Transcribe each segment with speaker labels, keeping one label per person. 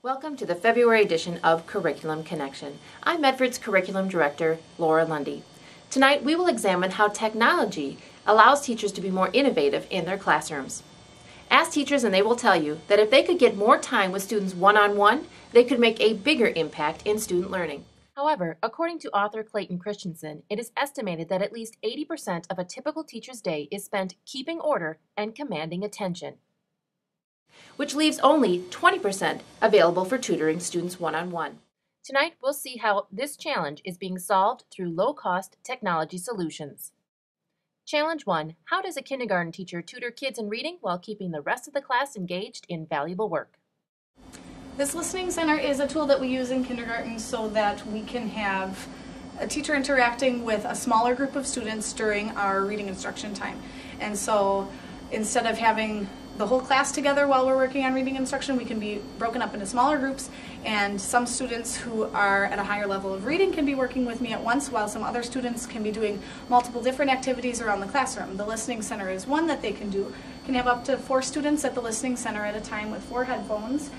Speaker 1: Welcome to the February edition of Curriculum Connection. I'm Medford's Curriculum Director, Laura Lundy. Tonight we will examine how technology allows teachers to be more innovative in their classrooms. Ask teachers and they will tell you that if they could get more time with students one-on-one, they could make a bigger impact in student learning. However, according to author Clayton Christensen, it is estimated that at least 80% of a typical teacher's day is spent keeping order and commanding attention, which leaves only 20% available for tutoring students one-on-one. Tonight, we'll see how this challenge is being solved through low-cost technology solutions. Challenge 1. How does a kindergarten teacher tutor kids in reading while keeping the rest of the class engaged in valuable work?
Speaker 2: This listening center is a tool that we use in kindergarten so that we can have a teacher interacting with a smaller group of students during our reading instruction time. And so instead of having the whole class together while we're working on reading instruction, we can be broken up into smaller groups, and some students who are at a higher level of reading can be working with me at once, while some other students can be doing multiple different activities around the classroom. The listening center is one that they can do. Can have up to 4 students at the listening center at a time with 4 headphones.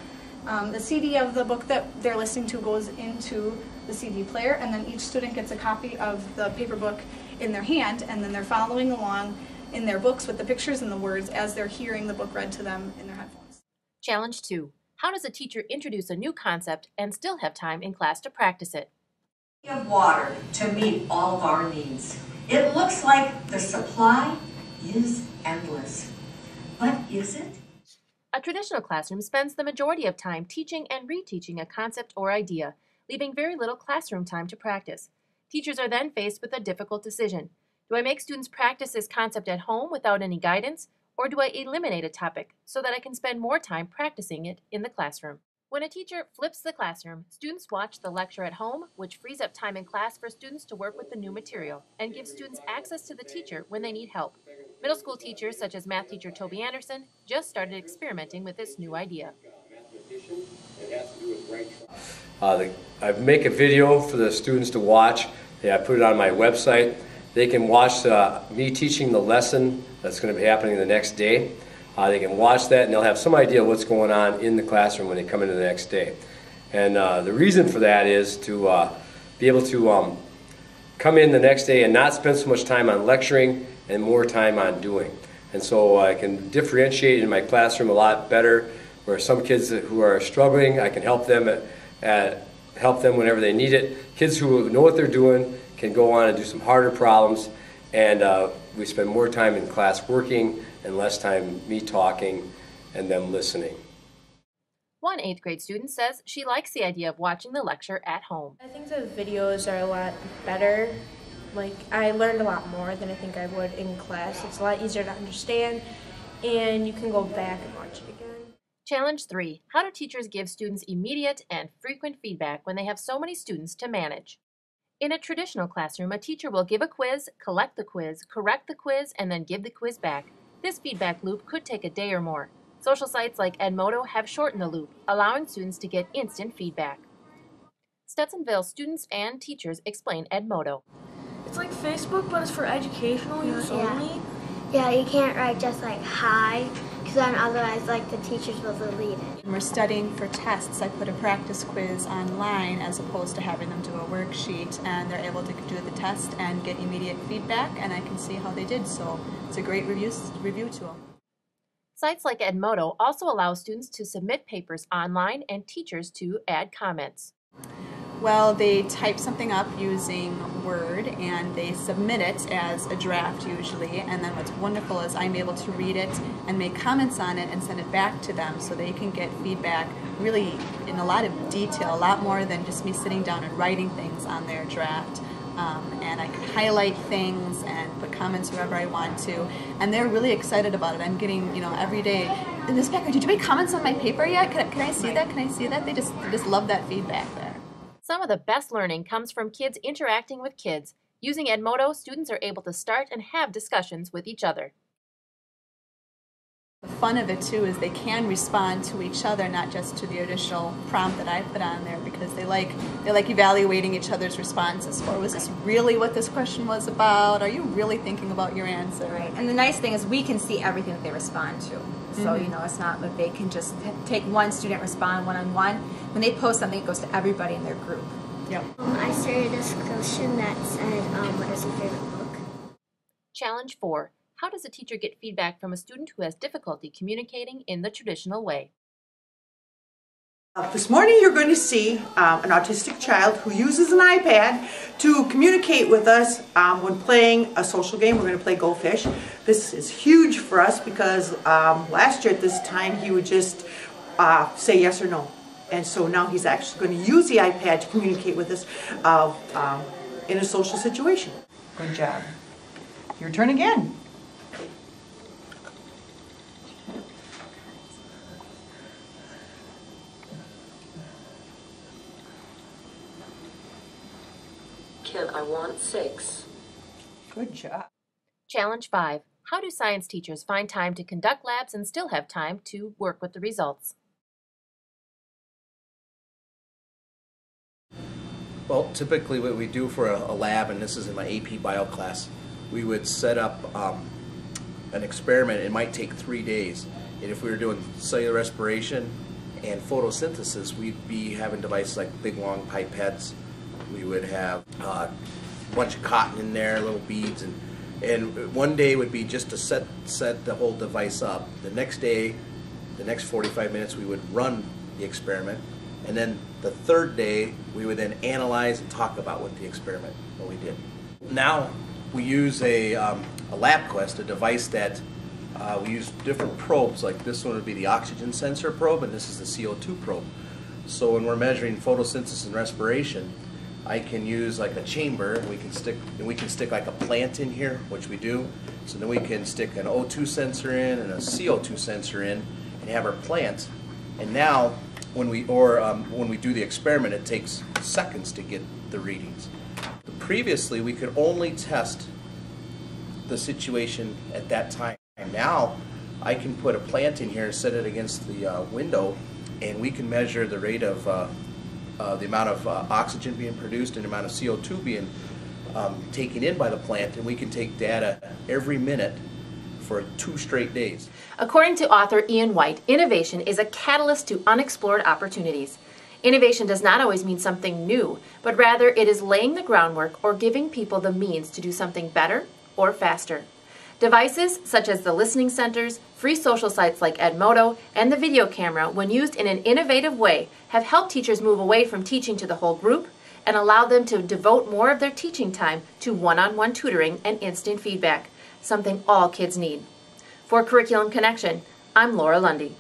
Speaker 2: The CD of the book that they're listening to goes into the CD player, and then each student gets a copy of the paper book in their hand, and then they're following along in their books with the pictures and the words as they're hearing the book read to them in their headphones.
Speaker 1: Challenge 2. How does a teacher introduce a new concept and still have time in class to practice it?
Speaker 3: Of water to meet all of our needs. It looks like the supply is endless. But is it?
Speaker 1: A traditional classroom spends the majority of time teaching and reteaching a concept or idea, leaving very little classroom time to practice. Teachers are then faced with a difficult decision. Do I make students practice this concept at home without any guidance, or do I eliminate a topic so that I can spend more time practicing it in the classroom? When a teacher flips the classroom, students watch the lecture at home, which frees up time in class for students to work with the new material and gives students access to the teacher when they need help. Middle school teachers, such as math teacher Toby Anderson, just started experimenting with this new idea.
Speaker 4: I make a video for the students to watch. I put it on my website. They can watch me teaching the lesson that's going to be happening the next day. They can watch that and they'll have some idea what's going on in the classroom when they come into the next day. And the reason for that is to be able to come in the next day and not spend so much time on lecturing and more time on doing. And so I can differentiate in my classroom a lot better, where some kids who are struggling, I can help them whenever they need it. Kids who know what they're doing can go on and do some harder problems, and we spend more time in class working and less time me talking and them listening.
Speaker 1: One 8th grade student says she likes the idea of watching the lecture at home.
Speaker 5: I think the videos are a lot better. I learned a lot more than I think I would in class. It's a lot easier to understand, and you can go back and watch it again.
Speaker 1: Challenge 3. How do teachers give students immediate and frequent feedback when they have so many students to manage? In a traditional classroom, a teacher will give a quiz, collect the quiz, correct the quiz, and then give the quiz back. This feedback loop could take a day or more. Social sites like Edmodo have shortened the loop, allowing students to get instant feedback. Stetsonville students and teachers explain Edmodo.
Speaker 6: It's like Facebook, but it's for educational use only.
Speaker 7: Yeah, you can't write just like hi, because then otherwise the teachers will delete it.
Speaker 8: When we're studying for tests, I put a practice quiz online as opposed to having them do a worksheet, and they're able to do the test and get immediate feedback, and I can see how they did, so it's a great review tool.
Speaker 1: Sites like Edmodo also allow students to submit papers online and teachers to add comments.
Speaker 8: Well, they type something up using Word and they submit it as a draft usually, and then what's wonderful is I'm able to read it and make comments on it and send it back to them so they can get feedback really in a lot of detail, a lot more than just me sitting down and writing things on their draft. And I can highlight things and put comments wherever I want to, and they're really excited about it. I'm getting, every day, in this paper, did you make comments on my paper yet? Can I see that? Can I see that? They just love that feedback there.
Speaker 1: Some of the best learning comes from kids interacting with kids. Using Edmodo, students are able to start and have discussions with each other.
Speaker 8: The fun of it too is they can respond to each other, not just to the initial prompt that I put on there, because they like evaluating each other's responses for, was this really what this question was about? Are you really thinking about your answer?
Speaker 9: Right. And the nice thing is we can see everything that they respond to. So, you know, it's not that they can just take one student, respond one-on-one. When they post something, it goes to everybody in their group.
Speaker 8: Yep.
Speaker 7: I started this question that said, what is your favorite book?
Speaker 1: Challenge 4. How does a teacher get feedback from a student who has difficulty communicating in the traditional way?
Speaker 10: This morning you're going to see an autistic child who uses an iPad to communicate with us when playing a social game. We're going to play Go Fish. This is huge for us because last year at this time he would just say yes or no. And so now he's actually going to use the iPad to communicate with us in a social situation. Good job. Your turn again.
Speaker 3: I want 6.
Speaker 10: Good job.
Speaker 1: Challenge 5. How do science teachers find time to conduct labs and still have time to work with the results?
Speaker 11: Well, typically what we do for a lab, and this is in my AP Bio class, we would set up an experiment. It might take 3 days. And if we were doing cellular respiration and photosynthesis, we'd be having devices like big long pipettes. We would have a bunch of cotton in there, little beads, and one day would be just to set the whole device up. The next day, the next 45 minutes, we would run the experiment, and then the third day, we would then analyze and talk about what we did. Now, we use a LabQuest, a device that we use different probes. Like this one would be the oxygen sensor probe, and this is the CO2 probe. So when we're measuring photosynthesis and respiration, I can use like a chamber, and we can stick like a plant in here, which we do. So then we can stick an O2 sensor in and a CO2 sensor in, and have our plant. And now, when we do the experiment, it takes seconds to get the readings. Previously, we could only test the situation at that time. And now, I can put a plant in here and set it against the window, and we can measure the rate of the amount of oxygen being produced and the amount of CO2 being taken in by the plant, and we can take data every minute for 2 straight days.
Speaker 1: According to author Ian White, innovation is a catalyst to unexplored opportunities. Innovation does not always mean something new, but rather it is laying the groundwork or giving people the means to do something better or faster. Devices such as the listening centers, free social sites like Edmodo, and the video camera, when used in an innovative way, have helped teachers move away from teaching to the whole group and allow them to devote more of their teaching time to one-on-one tutoring and instant feedback, something all kids need. For Curriculum Connection, I'm Laura Lundy.